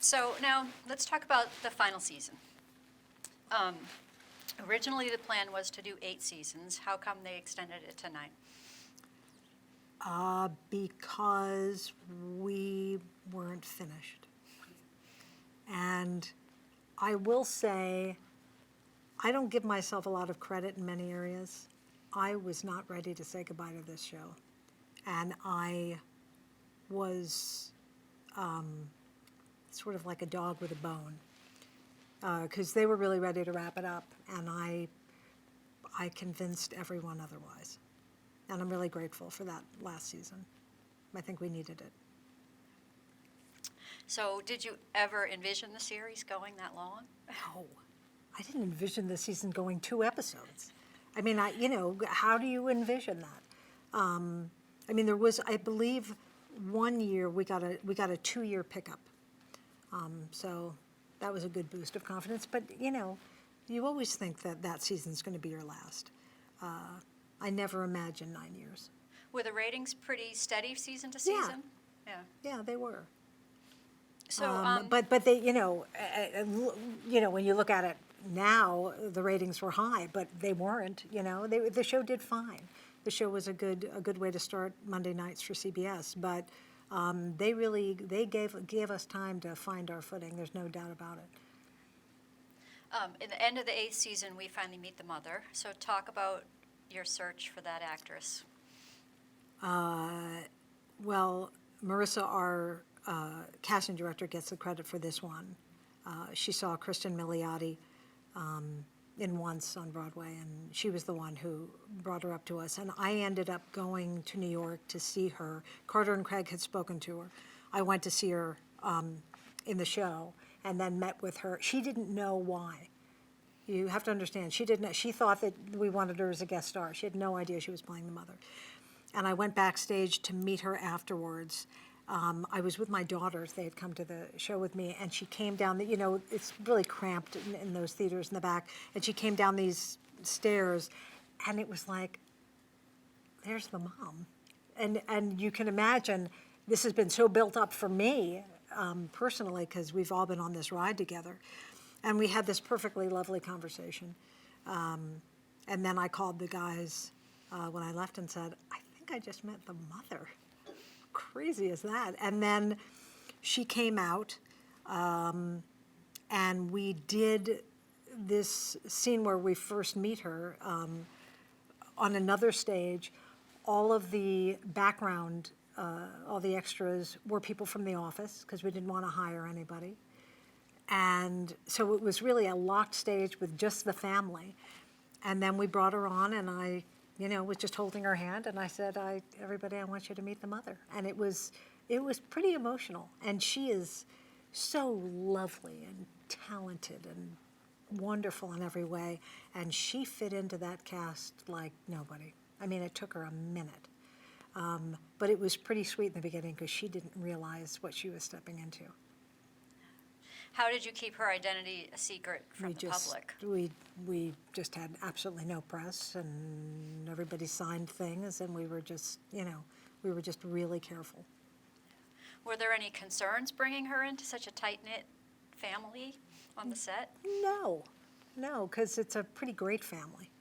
So now let's talk about the final season. Originally, the plan was to do 8 seasons. How come they extended it to 9? Because we weren't finished. And I will say, I don't give myself a lot of credit in many areas. I was not ready to say goodbye to this show. And I was sort of like a dog with a bone, because they were really ready to wrap it up, and I convinced everyone otherwise. And I'm really grateful for that last season. I think we needed it. So did you ever envision the series going that long? No, I didn't envision the season going 2 episodes. I mean, how do you envision that? I mean, there was, I believe, one year we got a 2-year pickup. So that was a good boost of confidence. But, you always think that that season's going to be your last. I never imagined 9 years. Were the ratings pretty steady season to season? Yeah. Yeah, they were. So, But they, when you look at it now, the ratings were high, but they weren't. The show did fine. The show was a good way to start Monday nights for CBS. But they gave us time to find our footing. There's no doubt about it. in the end of the 8th season, we finally meet the mother. So talk about your search for that actress. Well, Marissa, our casting director, gets the credit for this one. She saw Kristen Milioti in Once on Broadway, and she was the one who brought her up to us. And I ended up going to New York to see her. Carter and Craig had spoken to her. I went to see her in the show and then met with her. She didn't know why. You have to understand, she didn't. She thought that we wanted her as a guest star. She had no idea she was playing the mother. And I went backstage to meet her afterwards. I was with my daughters. They had come to the show with me, and she came down, it's really cramped in those theaters in the back, and she came down these stairs, and it was like, there's the mom. And you can imagine, this has been so built up for me personally, because we've all been on this ride together. And we had this perfectly lovely conversation. And then I called the guys when I left and said, I think I just met the mother. Crazy is that? And then she came out, and we did this scene where we first meet her on another stage. All of the background, all the extras were people from the office, because we didn't want to hire anybody. And so it was really a locked stage with just the family. And then we brought her on, and I was just holding her hand, and I said, everybody, I want you to meet the mother. And it was pretty emotional. And she is so lovely and talented and wonderful in every way. And she fit into that cast like nobody. I mean, it took her a minute. But it was pretty sweet in the beginning, because she didn't realize what she was stepping into. How did you keep her identity a secret from the public? We just had absolutely no press, and everybody signed things, and we were just really careful. Were there any concerns bringing her into such a tight-knit family on the set? No, because it's a pretty great family.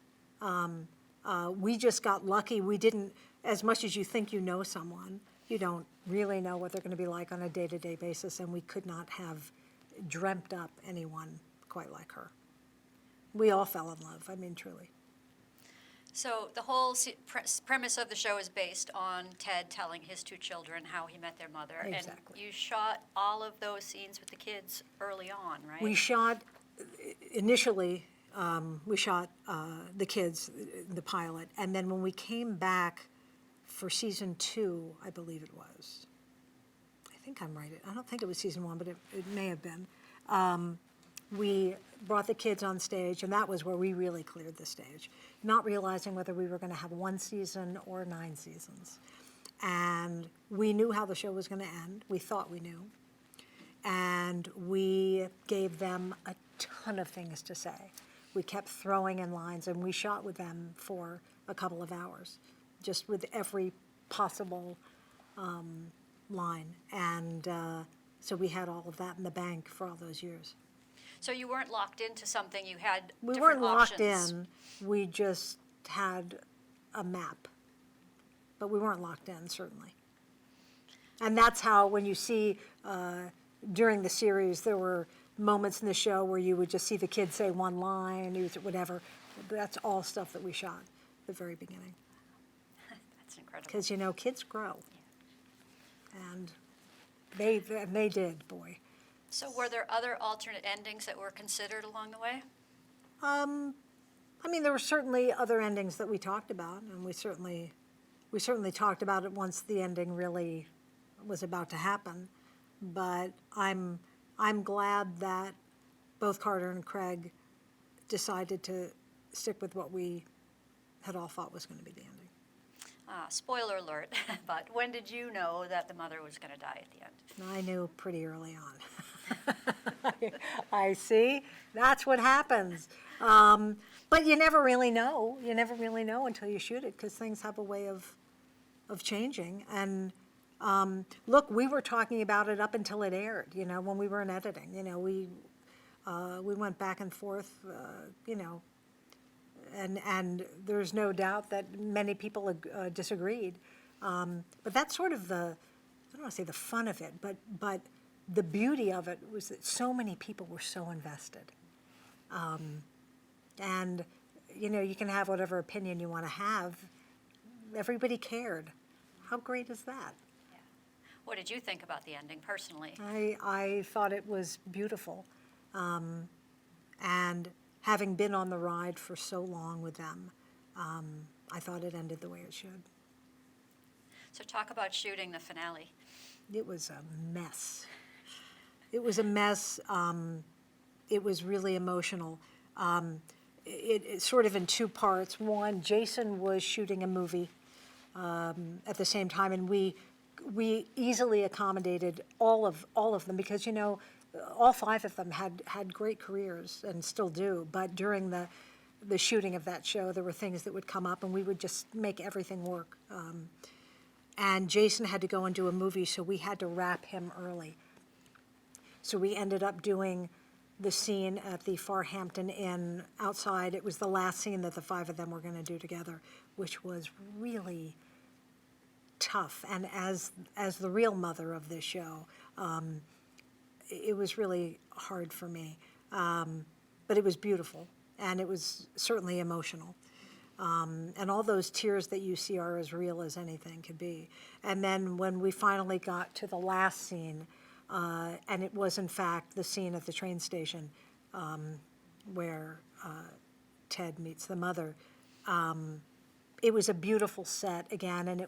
We just got lucky. We didn't, as much as you think you know someone, you don't really know what they're going to be like on a day-to-day basis, and we could not have dreamt up anyone quite like her. We all fell in love, I mean, truly. So the whole premise of the show is based on Ted telling his 2 children how he met their mother. Exactly. And you shot all of those scenes with the kids early on, right? We shot, initially, we shot the kids, the pilot, and then when we came back for season 2, I believe it was, I think I'm right. I don't think it was season 1, but it may have been. We brought the kids on stage, and that was where we really cleared the stage, not realizing whether we were going to have 1 season or 9 seasons. And we knew how the show was going to end. We thought we knew. And we gave them a ton of things to say. We kept throwing in lines, and we shot with them for a couple of hours, just with every possible line. And So we had all of that in the bank for all those years. So you weren't locked into something, you had We different weren't locked options. in, we just had a map. But we weren't locked in, certainly. And that's how, when you see during the series, there were moments in the show where you would just see the kids say one line, whatever. That's all stuff that we shot at the very beginning. That's incredible. Because, kids grow. And they did, boy. So were there other alternate endings that were considered along the way? There were certainly other endings that we talked about, and we certainly talked about it once the ending really was about to happen. But I'm glad that both Carter and Craig decided to stick with what we had all thought was going to be the ending. Spoiler alert, but when did you know that the mother was going to die at the end? I knew pretty early on. I see. That's what happens. But you never really know. You never really know until you shoot it, because things have a way of changing. And look, we were talking about it up until it aired. When we were in editing, we went back and forth. And there's no doubt that many people disagreed. But that's sort of I don't want to say the fun of it, but the beauty of it was that so many people were so invested. And, you can have whatever opinion you want to have. Everybody cared. How great is that? Yeah. What did you think about the ending personally? I thought it was beautiful. And having been on the ride for so long with them, I thought it ended the way it should. So talk about shooting the finale. It was a mess. It was a mess. It was really emotional. It's sort of in two parts. One, Jason was shooting a movie at the same time, and we easily accommodated all of them, because all five of them had great careers and still do. But during the shooting of that show, there were things that would come up, and we would just make everything work. And Jason had to go and do a movie, so we had to wrap him early. So we ended up doing the scene at the Farhampton Inn outside. It was the last scene that the five of them were going to do together, which was really tough. And as the real mother of this show, it was really hard for me. But it was beautiful, and it was certainly emotional. And all those tears that you see are as real as anything could be. And then when we finally got to the last scene, and it was in fact the scene at the train station where Ted meets the mother, it was a beautiful set again, and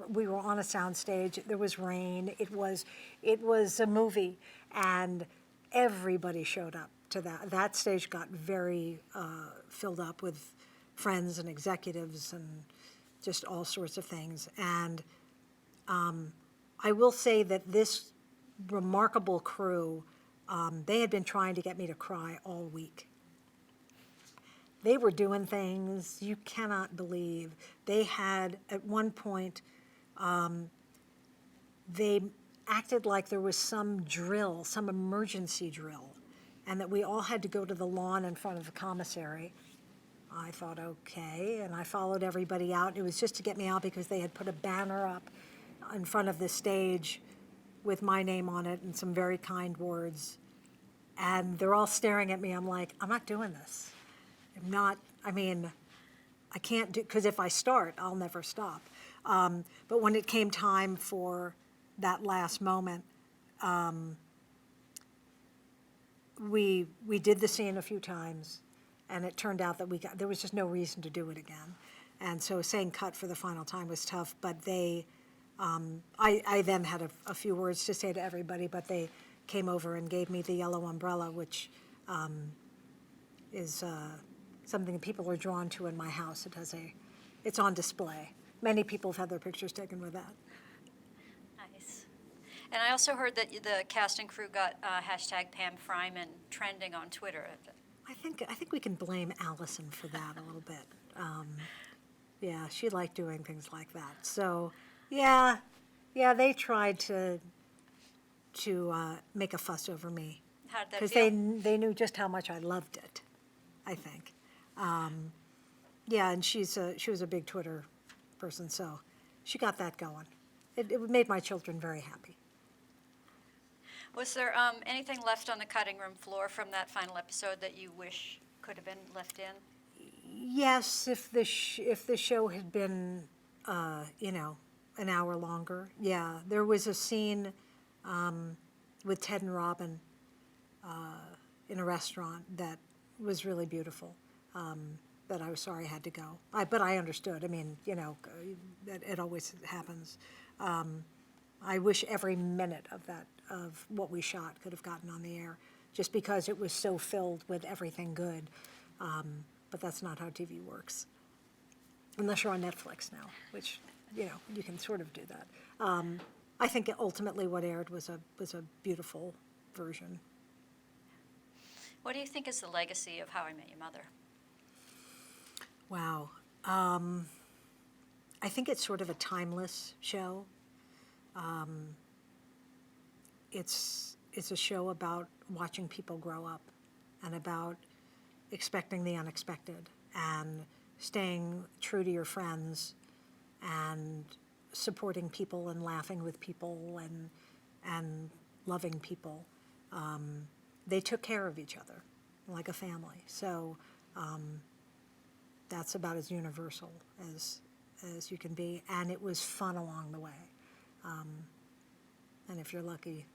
we were on a sound stage. There was rain. It was a movie, and everybody showed up to that. That stage got very filled up with friends and executives and just all sorts of things. And I will say that this remarkable crew, they had been trying to get me to cry all week. They were doing things you cannot believe. They had, at one point, they acted like there was some drill, some emergency drill, and that we all had to go to the lawn in front of the commissary. I thought, okay, and I followed everybody out. It was just to get me out because they had put a banner up in front of the stage with my name on it and some very kind words. And they're all staring at me. I'm like, I'm not doing this. I can't do, because if I start, I'll never stop. But when it came time for that last moment, we did the scene a few times, and it turned out that there was just no reason to do it again. And so saying cut for the final time was tough, but I then had a few words to say to everybody, but they came over and gave me the yellow umbrella, which is something that people are drawn to in my house. It's on display. Many people have had their pictures taken with that. Nice. And I also heard that the cast and crew got hashtag Pam Fryman trending on Twitter. I think we can blame Allison for that a little bit. Yeah, she liked doing things like that. So, yeah, they tried to make a fuss over me. How did that Because feel? they knew just how much I loved it, I think. Yeah, and she was a big Twitter person, so she got that going. It made my children very happy. Was there anything left on the cutting room floor from that final episode that you wish could have been left in? Yes, if the show had been, an hour longer. Yeah, there was a scene with Ted and Robin in a restaurant that was really beautiful. That I was sorry I had to go. But I understood. I mean, it always happens. I wish every minute of what we shot could have gotten on the air, just because it was so filled with everything good. But that's not how TV works, unless you're on Netflix now, which you can sort of do that. I think ultimately what aired was a beautiful version. What do you think is the legacy of How I Met Your Mother? Wow. I think it's sort of a timeless show. It's a show about watching people grow up and about expecting the unexpected and staying true to your friends and supporting people and laughing with people and loving people. They took care of each other like a family. So that's about as universal as you can be, and it was fun along the way. And if you're lucky,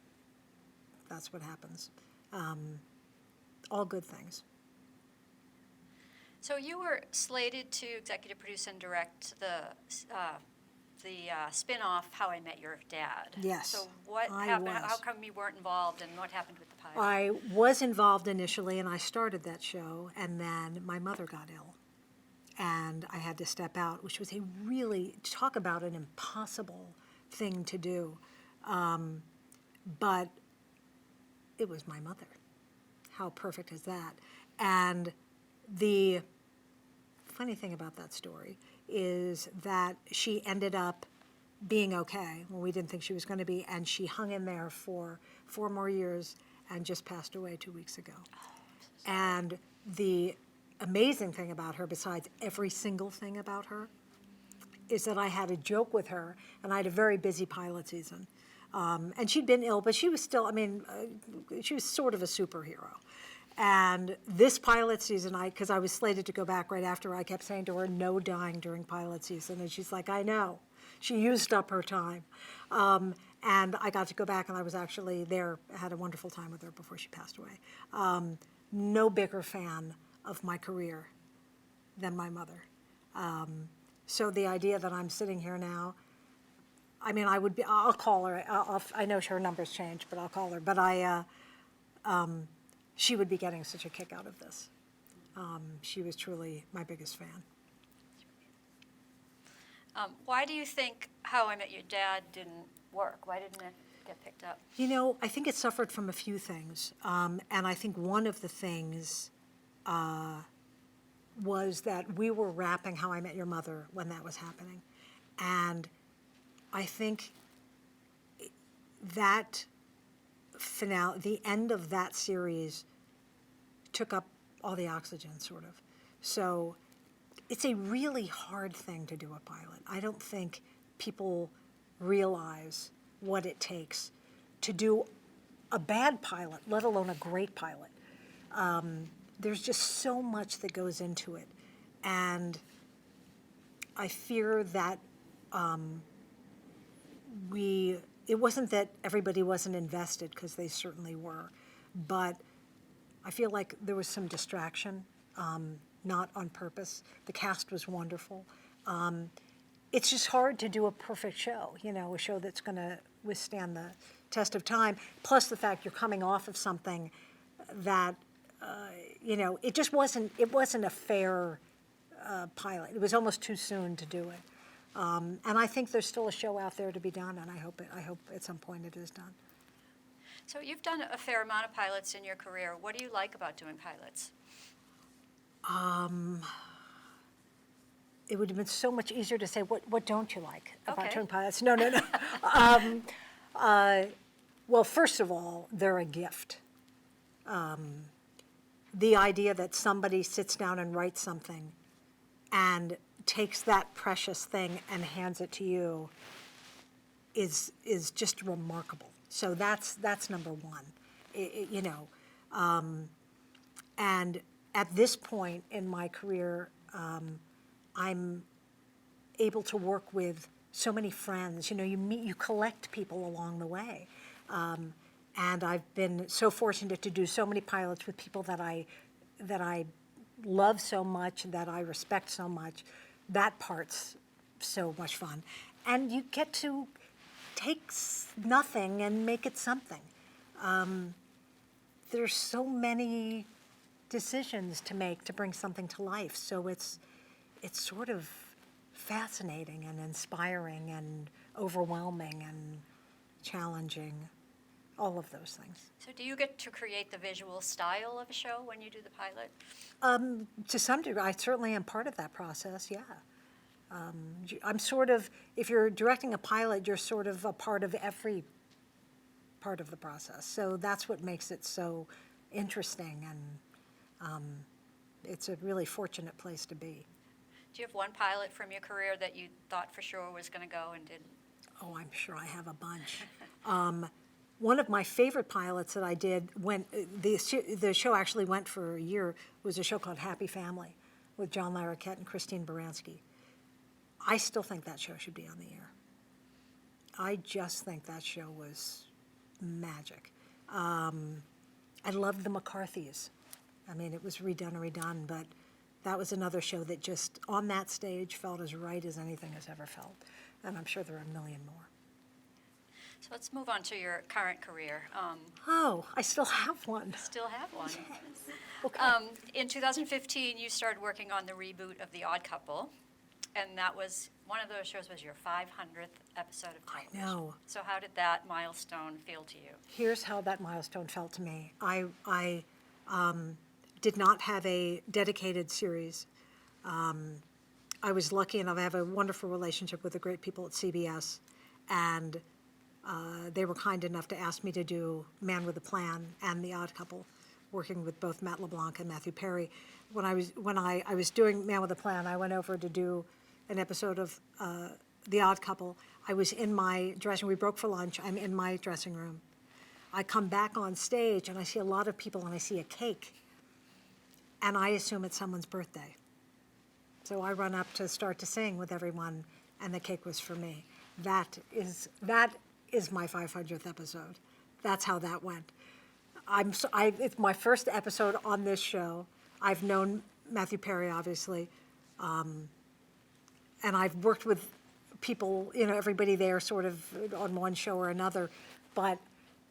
that's what happens. All good things. So you were slated to executive produce and direct the spin-off How I Met Your Dad. Yes, So what I happened? was. How come you weren't involved, and what happened with the pilot? I was involved initially, and I started that show, and then my mother got ill, and I had to step out, which was a really, talk about an impossible thing to do. But it was my mother. How perfect is that? And the funny thing about that story is that she ended up being okay when we didn't think she was going to be, and she hung in there for 4 more years and just passed away 2 weeks ago. And the amazing thing about her, besides every single thing about her, is that I had a joke with her, and I had a very busy pilot season. And she'd been ill, but she was still, she was sort of a superhero. And this pilot season, because I was slated to go back right after, I kept saying to her, no dying during pilot season. And she's like, I know. She used up her time. And I got to go back, and I was actually there, had a wonderful time with her before she passed away. No bigger fan of my career than my mother. So the idea that I'm sitting here now, I'll call her. I know her number's changed, but I'll call her. But she would be getting such a kick out of this. She was truly my biggest fan. Why do you think How I Met Your Dad didn't work? Why didn't it get picked up? I think it suffered from a few things. And I think one of the things was that we were wrapping How I Met Your Mother when that was happening. And I think that finale, the end of that series, took up all the oxygen, sort of. So it's a really hard thing to do a pilot. I don't think people realize what it takes to do a bad pilot, let alone a great pilot. There's just so much that goes into it. And I fear that it wasn't that everybody wasn't invested, because they certainly were, but I feel like there was some distraction, not on purpose. The cast was wonderful. It's just hard to do a perfect show, a show that's going to withstand the test of time, plus the fact you're coming off of something that, it just wasn't a fair pilot. It was almost too soon to do it. And I think there's still a show out there to be done, and I hope at some point it is done. So you've done a fair amount of pilots in your career. What do you like about doing pilots? It would have been so much easier to say, what don't you like about Okay. doing pilots? No. Well, first of all, they're a gift. The idea that somebody sits down and writes something and takes that precious thing and hands it to you is just remarkable. So that's number one, you know. And at this point in my career, I'm able to work with so many friends. You know, you collect people along the way. And I've been so fortunate to do so many pilots with people that I love so much, that I respect so much. That part's so much fun. And you get to take nothing and make it something. There's so many decisions to make to bring something to life. So it's sort of fascinating and inspiring and overwhelming and challenging, all of those things. So do you get to create the visual style of a show when you do the pilot? To some degree, I certainly am part of that process, yeah. I'm sort of, if you're directing a pilot, you're sort of a part of every part of the process. So that's what makes it so interesting, and it's a really fortunate place to be. Do you have one pilot from your career that you thought for sure was going to go and didn't? Oh, I'm sure I have a bunch. One of my favorite pilots that I did when the show actually went for a year was a show called Happy Family with John Larroquette and Christine Baranski. I still think that show should be on the air. I just think that show was magic. I loved the McCarthys. I mean, it was redone and redone, but that was another show that just on that stage felt as right as anything has ever felt. And I'm sure there are a million more. So let's move on to your current career. Oh, I still have one. Still have one. Okay. In 2015, you started working on the reboot of The Odd Couple, and that was, one of those shows was your 500th episode of television. I know. So how did that milestone feel to you? Here's how that milestone felt to me. I did not have a dedicated series. I was lucky enough, I have a wonderful relationship with the great people at CBS, and they were kind enough to ask me to do Man with a Plan and The Odd Couple, working with both Matt LeBlanc and Matthew Perry. When I was doing Man with a Plan, I went over to do an episode of The Odd Couple. I was in my dressing room. We broke for lunch. I'm in my dressing room. I come back on stage, and I see a lot of people, and I see a cake. And I assume it's someone's birthday. So I run up to start to sing with everyone, and the cake was for me. That is my 500th episode. That's how that went. It's my first episode on this show. I've known Matthew Perry, obviously, and I've worked with people, you know, everybody there sort of on one show or another, but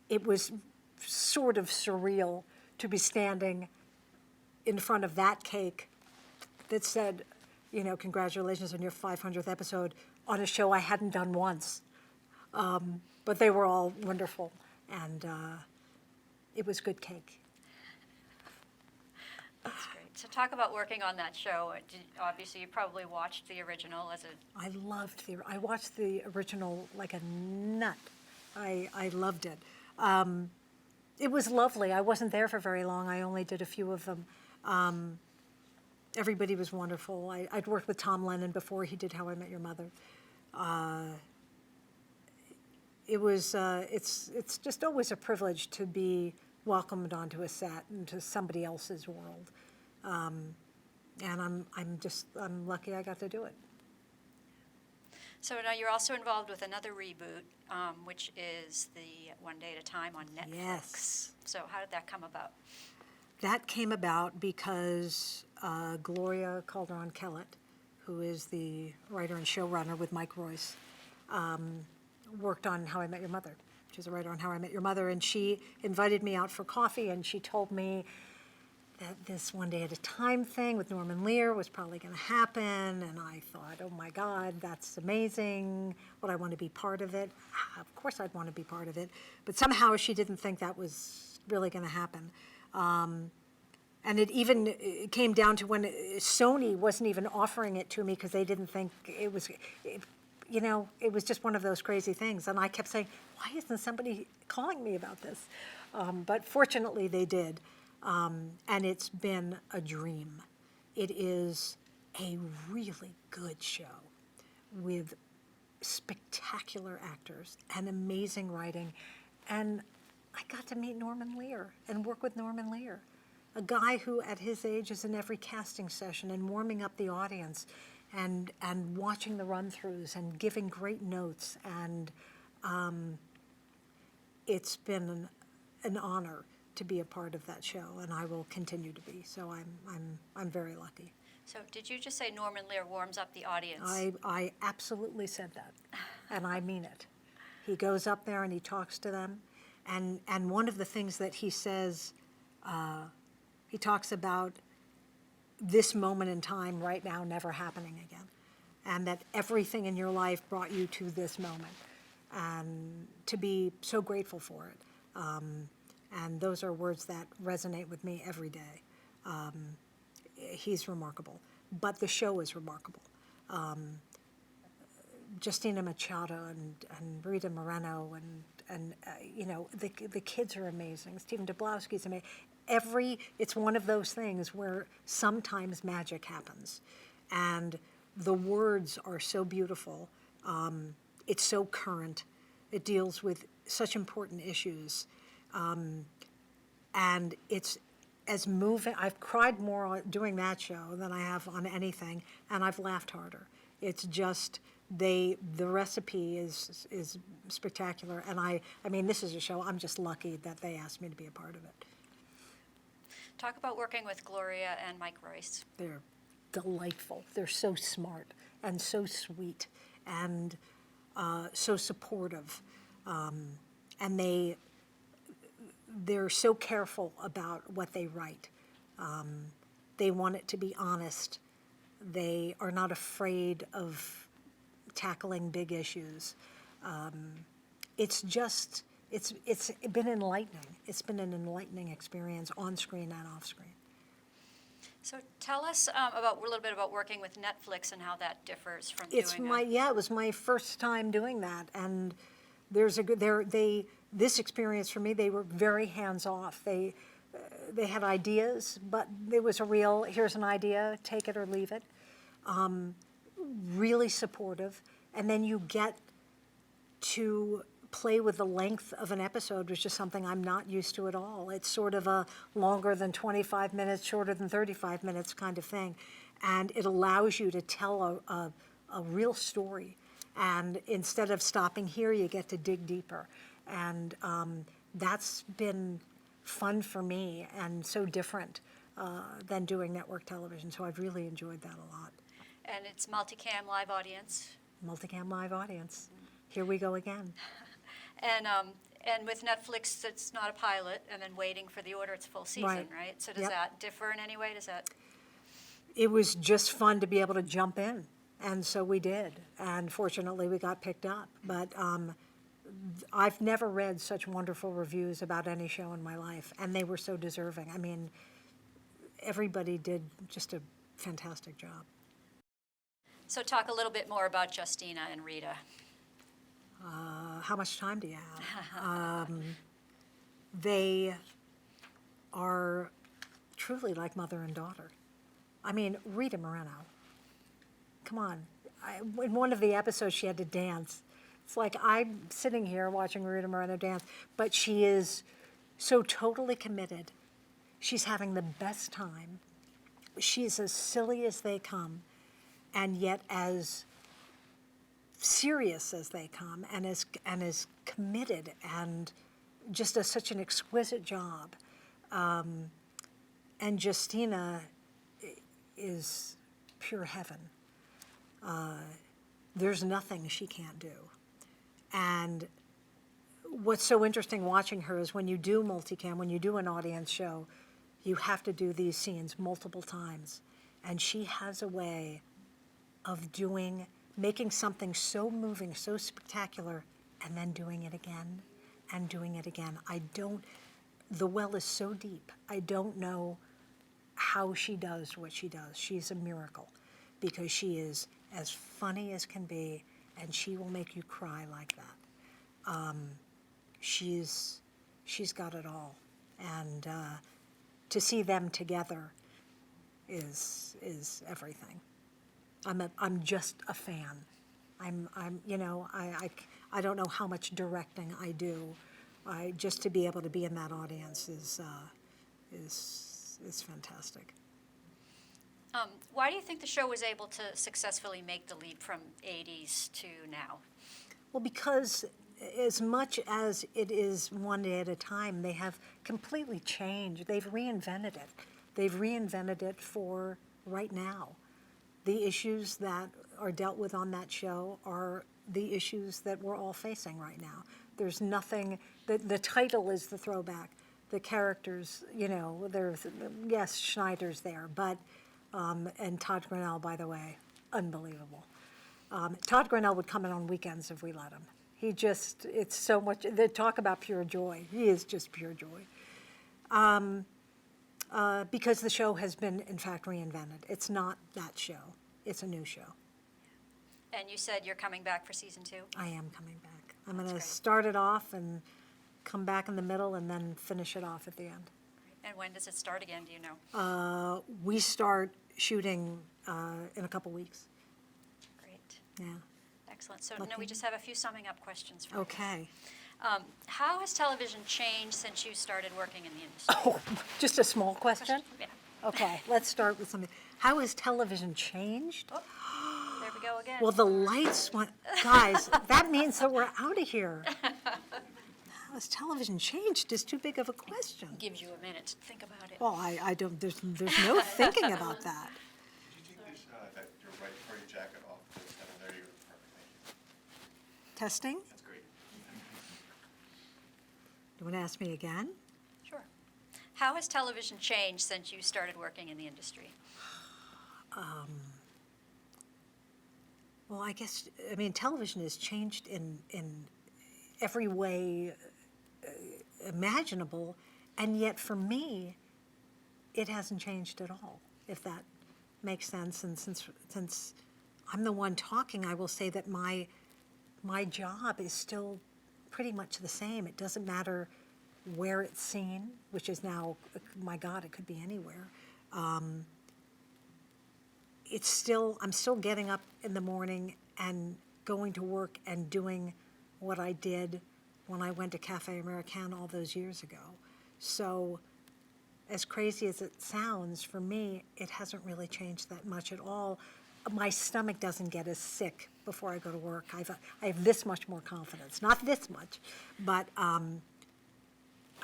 it was sort of surreal to be standing in front of that cake that said, you know, congratulations on your 500th episode on a show I hadn't done once. But they were all wonderful, and it was good cake. That's great. So talk about working on that show. Obviously, you probably watched the original as a... I watched the original like a nut. I loved it. It was lovely. I wasn't there for very long. I only did a few of them. Everybody was wonderful. I'd worked with Tom Lennon before he did How I Met Your Mother. It's just always a privilege to be welcomed onto a set into somebody else's world, and I'm lucky I got to do it. So now you're also involved with another reboot, which is the One Day at a Time on Netflix. Yes. So how did that come about? That came about because Gloria Calderon-Kellett, who is the writer and showrunner with Mike Royce, worked on How I Met Your Mother. She's a writer on How I Met Your Mother, and she invited me out for coffee, and she told me that this One Day at a Time thing with Norman Lear was probably going to happen, and I thought, oh my God, that's amazing. Would I want to be part of it? Of course I'd want to be part of it. But somehow she didn't think that was really going to happen. And it came down to when Sony wasn't even offering it to me because they didn't think you know, it was just one of those crazy things. And I kept saying, why isn't somebody calling me about this? But fortunately, they did. And it's been a dream. It is a really good show with spectacular actors and amazing writing. And I got to meet Norman Lear and work with Norman Lear, a guy who at his age is in every casting session and warming up the audience and watching the run-throughs and giving great notes. And it's been an honor to be a part of that show, and I will continue to be. So I'm very lucky. So did you just say Norman Lear warms up the audience? I absolutely said that, and I mean it. He goes up there and he talks to them, and one of the things that he says, he talks about this moment in time right now never happening again, and that everything in your life brought you to this moment, and to be so grateful for it. And those are words that resonate with me every day. He's remarkable, but the show is remarkable. Justina Machado and Rita Moreno and you know, the kids are amazing. Stephen Dablowski's amazing. It's one of those things where sometimes magic happens, and the words are so beautiful. It's so current. It deals with such important issues, and it's as moving. I've cried more doing that show than I have on anything, and I've laughed harder. It's just the recipe is spectacular, and I mean, this is a show. I'm just lucky that they asked me to be a part of it. Talk about working with Gloria and Mike Royce. They're delightful. They're so smart and so sweet and so supportive, and they're so careful about what they write. They want it to be honest. They are not afraid of tackling big issues. It's been enlightening. It's been an enlightening experience on screen and off screen. So tell us a little bit about working with Netflix and how that differs from It was my first time doing that, and this experience for me, they were very hands-off. They had ideas, but it was a real, here's an idea, take it or leave it. Really supportive, and then you get to play with the length of an episode, which is something I'm not used to at all. It's sort of a longer than 25 minutes, shorter than 35 minutes kind of thing. And it allows you to tell a real story. And instead of stopping here, you get to dig deeper. And that's been fun for me and so different than doing network television. So I've really enjoyed that a lot. And it's multicam live audience. Multicam live audience. Here we go again. And with Netflix, it's not a pilot, and then waiting for the order, it's full season, right? So does that differ in any way? It was just fun to be able to jump in, and so we did. And fortunately, we got picked up. But I've never read such wonderful reviews about any show in my life, and they were so deserving. I mean, everybody did just a fantastic job. So talk a little bit more about Justina and Rita. How much time do you have? They are truly like mother and daughter. I mean, Rita Moreno, come on. In one of the episodes, she had to dance. It's like I'm sitting here watching Rita Moreno dance, but she is so totally committed. She's having the best time. She's as silly as they come, and yet as serious as they come, and as committed, and just does such an exquisite job. And Justina is pure heaven. There's nothing she can't do. And what's so interesting watching her is when you do multicam, when you do an audience show, you have to do these scenes multiple times. And she has a way of making something so moving, so spectacular, and then doing it again and doing it again. The well is so deep. I don't know how she does what she does. She's a miracle because she is as funny as can be and she will make you cry like that. She's got it all, and to see them together is everything. I'm just a fan. I'm I don't know how much directing I do. Just to be able to be in that audience is fantastic. Why do you think the show was able to successfully make the leap from 80s to now? Well, because as much as it is one day at a time, they have completely changed. They've reinvented it. They've reinvented it for right now. The issues that are dealt with on that show are the issues that we're all facing right now. There's nothing, the title is the throwback. The characters, yes, Schneider's there, but, and Todd Grinnell, by the way, unbelievable. Todd Grinnell would come in on weekends if we let him. It's so much, they talk about pure joy. He is just pure joy. Because the show has been, in fact, reinvented. It's not that show. It's a new show. And you said you're coming back for season 2? I am coming back. I'm That's going to great. start it off and come back in the middle and then finish it off at the end. And when does it start again, do you know? We start shooting in a couple weeks. Great. Yeah. Excellent. So now we Lucky. just have a few summing up questions for you. Okay. How has television changed since you started working in the industry? Oh, just a small question? Yeah. Okay, let's start with something. How has television changed? Oh, there we go again. Well, the lights went, guys, that means that we're out of here. How has television changed is too big of a question. Gives you a minute to think about it. Well, I don't, there's no thinking about that. Could you take this, your right part of your jacket off? There you go. Perfect. Thank you. Testing? That's great. You want to ask me again? Sure. How has television changed since you started working in the industry? Well, I mean, television has changed in every way imaginable, and yet for me, it hasn't changed at all, if that makes sense. And since I'm the one talking, I will say that my job is still pretty much the same. It doesn't matter where it's seen, which is now, my God, it could be anywhere. I'm still getting up in the morning and going to work and doing what I did when I went to Cafe Americain all those years ago. So as crazy as it sounds, for me, it hasn't really changed that much at all. My stomach doesn't get as sick before I go to work. I have this much more confidence. Not this much, but I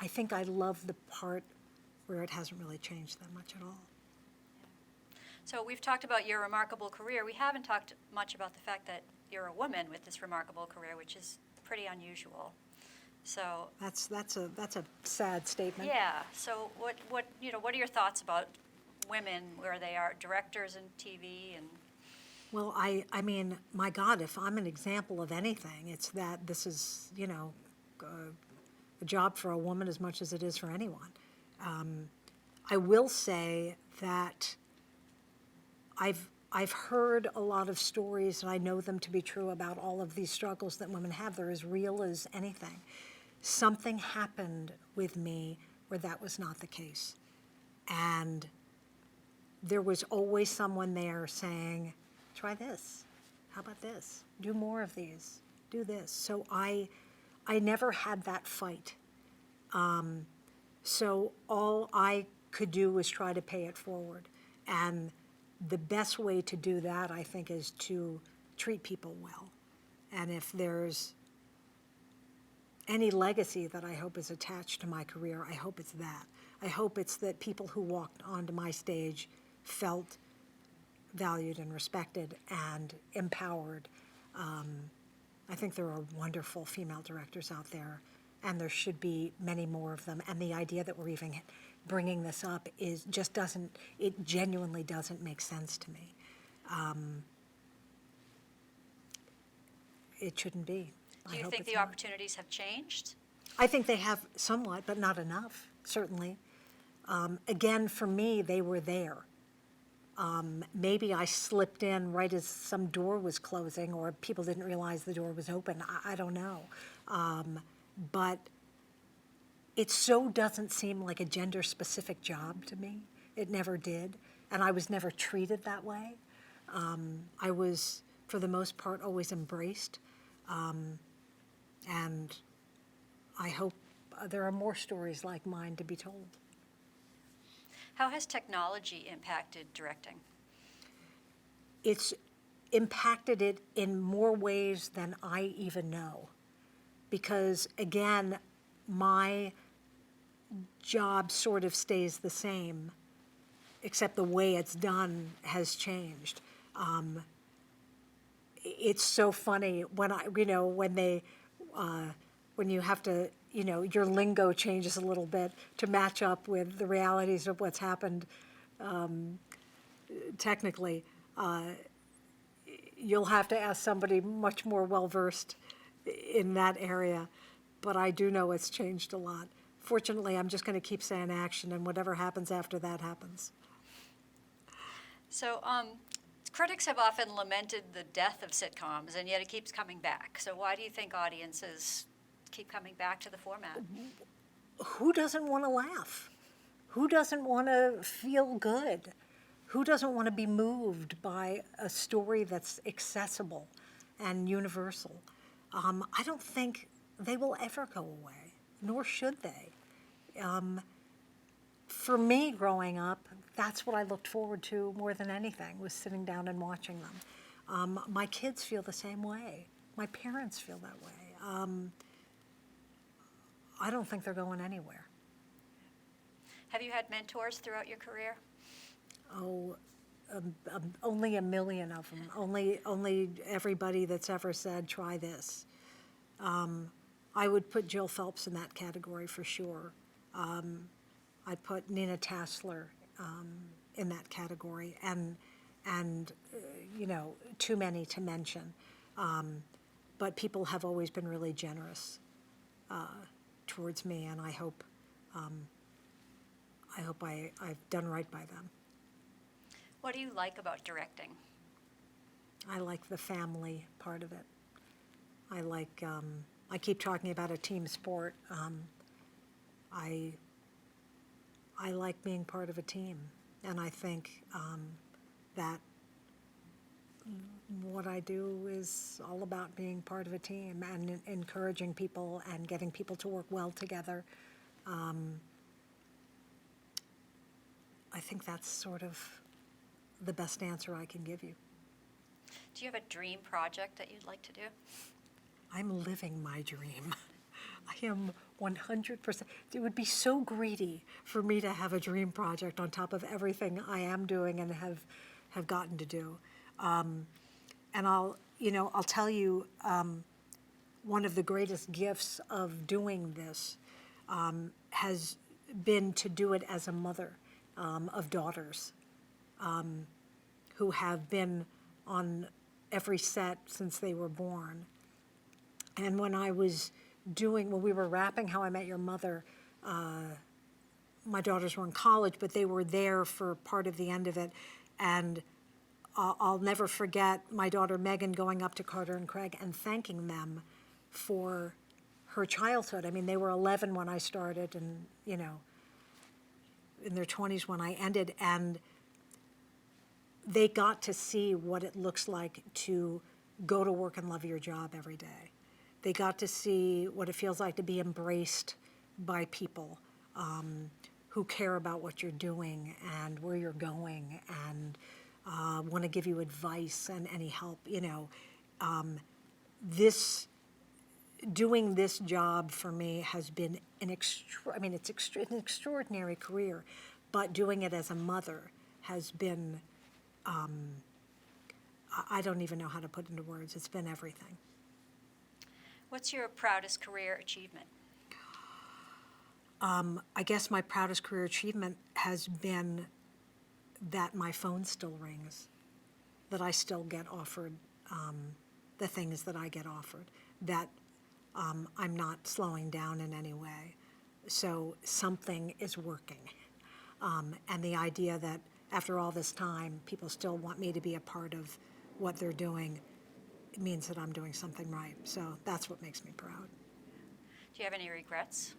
think I love the part where it hasn't really changed that much at all. So we've talked about your remarkable career. We haven't talked much about the fact that you're a woman with this remarkable career, which is pretty unusual. So That's a sad statement. yeah. So what are your thoughts about women where they are directors in TV and? Well, I mean, my God, if I'm an example of anything, it's that this is, a job for a woman as much as it is for anyone. I will say that I've heard a lot of stories, and I know them to be true, about all of these struggles that women have. They're as real as anything. Something happened with me where that was not the case. And there was always someone there saying, try this. How about this? Do more of these. Do this. So I never had that fight. So all I could do was try to pay it forward. And the best way to do that, I think, is to treat people well. And if there's any legacy that I hope is attached to my career, I hope it's that. I hope it's that people who walked onto my stage felt valued and respected and empowered. I think there are wonderful female directors out there, and there should be many more of them. And the idea that we're even bringing this up it genuinely doesn't make sense to me. It shouldn't be. Do you think the not. opportunities have changed? I think they have somewhat, but not enough, certainly. Again, for me, they were there. Maybe I slipped in right as some door was closing, or people didn't realize the door was open. I don't know. But it so doesn't seem like a gender-specific job to me. It never did, and I was never treated that way. I was, for the most part, always embraced, and I hope there are more stories like mine to be told. How has technology impacted directing? It's impacted it in more ways than I even know. Because again, my job sort of stays the same, except the way it's done has changed. It's so funny when when you have to, your lingo changes a little bit to match up with the realities of what's happened technically. You'll have to ask somebody much more well-versed in that area, but I do know it's changed a lot. Fortunately, I'm just going to keep saying action, and whatever happens after that happens. So, critics have often lamented the death of sitcoms, and yet it keeps coming back. So why do you think audiences keep coming back to the format? Who doesn't want to laugh? Who doesn't want to feel good? Who doesn't want to be moved by a story that's accessible and universal? I don't think they will ever go away, nor should they. For me, growing up, that's what I looked forward to more than anything, was sitting down and watching them. My kids feel the same way. My parents feel that way. I don't think they're going anywhere. Have you had mentors throughout your career? Oh, only a million of them. Only everybody that's ever said, try this. I would put Jill Phelps in that category for sure. I put Nina Tassler in that category, and too many to mention. But people have always been really generous towards me, and I hope I've done right by them. What do you like about directing? I like the family part of it. I like, I keep talking about a team sport. I like being part of a team, and I think that what I do is all about being part of a team and encouraging people and getting people to work well together. I think that's sort of the best answer I can give you. Do you have a dream project that you'd like to do? I'm living my dream. I am 100%. It would be so greedy for me to have a dream project on top of everything I am doing and have gotten to do. And I'll tell you, one of the greatest gifts of doing this has been to do it as a mother of daughters who have been on every set since they were born. And when we were wrapping How I Met Your Mother, my daughters were in college, but they were there for part of the end of it. And I'll never forget my daughter Megan going up to Carter and Craig and thanking them for her childhood. I mean, they were 11 when I started and, in their 20s when I ended. And they got to see what it looks like to go to work and love your job every day. They got to see what it feels like to be embraced by people who care about what you're doing and where you're going and want to give you advice and any help. Doing this job for me has been an extraordinary career, but doing it as a mother has been, I don't even know how to put into words. It's been everything. What's your proudest career achievement? I guess my proudest career achievement has been that my phone still rings, that I still get offered the things that I get offered, that I'm not slowing down in any way. So something is working. And the idea that after all this time, people still want me to be a part of what they're doing, it means that I'm doing something right. So that's what makes me proud. Do you have any regrets?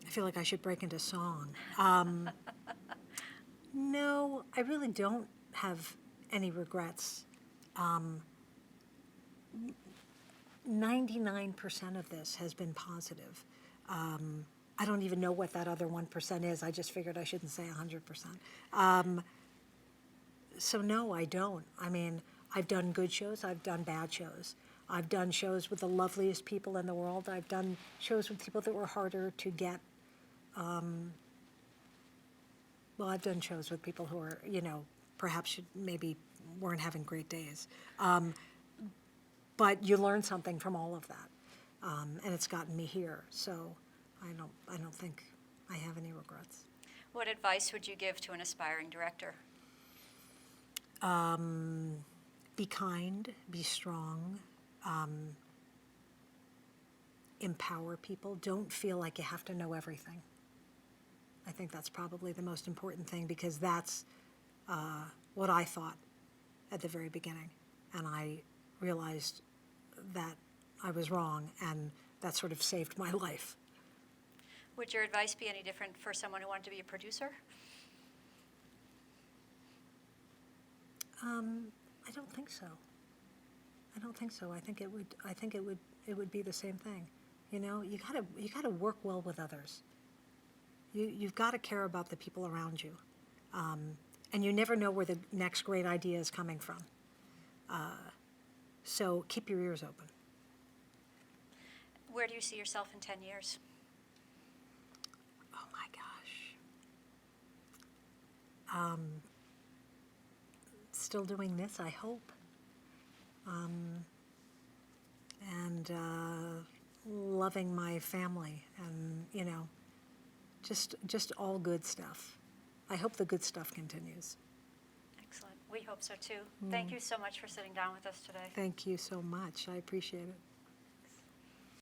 I feel like I should break into song. No, I really don't have any regrets. 99% of this has been positive. I don't even know what that other 1% is. I just figured I shouldn't say 100%. So no, I don't. I mean, I've done good shows, I've done bad shows. I've done shows with the loveliest people in the world. I've done shows with people that were harder to get. Well, I've done shows with people who are, perhaps maybe weren't having great days. But you learn something from all of that, and it's gotten me here. So I don't think I have any regrets. What advice would you give to an aspiring director? Be kind, be strong, empower people. Don't feel like you have to know everything. I think that's probably the most important thing, because that's what I thought at the very beginning. And I realized that I was wrong, and that sort of saved my life. Would your advice be any different for someone who wanted to be a producer? I don't think so. I don't think so. I think it would be the same thing. You gotta work well with others. You've got to care about the people around you, and you never know where the next great idea is coming from. So keep your ears open. Where do you see yourself in 10 years? Oh my gosh. Still doing this, I hope. And loving my family, and just all good stuff. I hope the good stuff continues. Excellent. We hope so too. Thank you so much for sitting down with us today. Thank you so much. I appreciate it.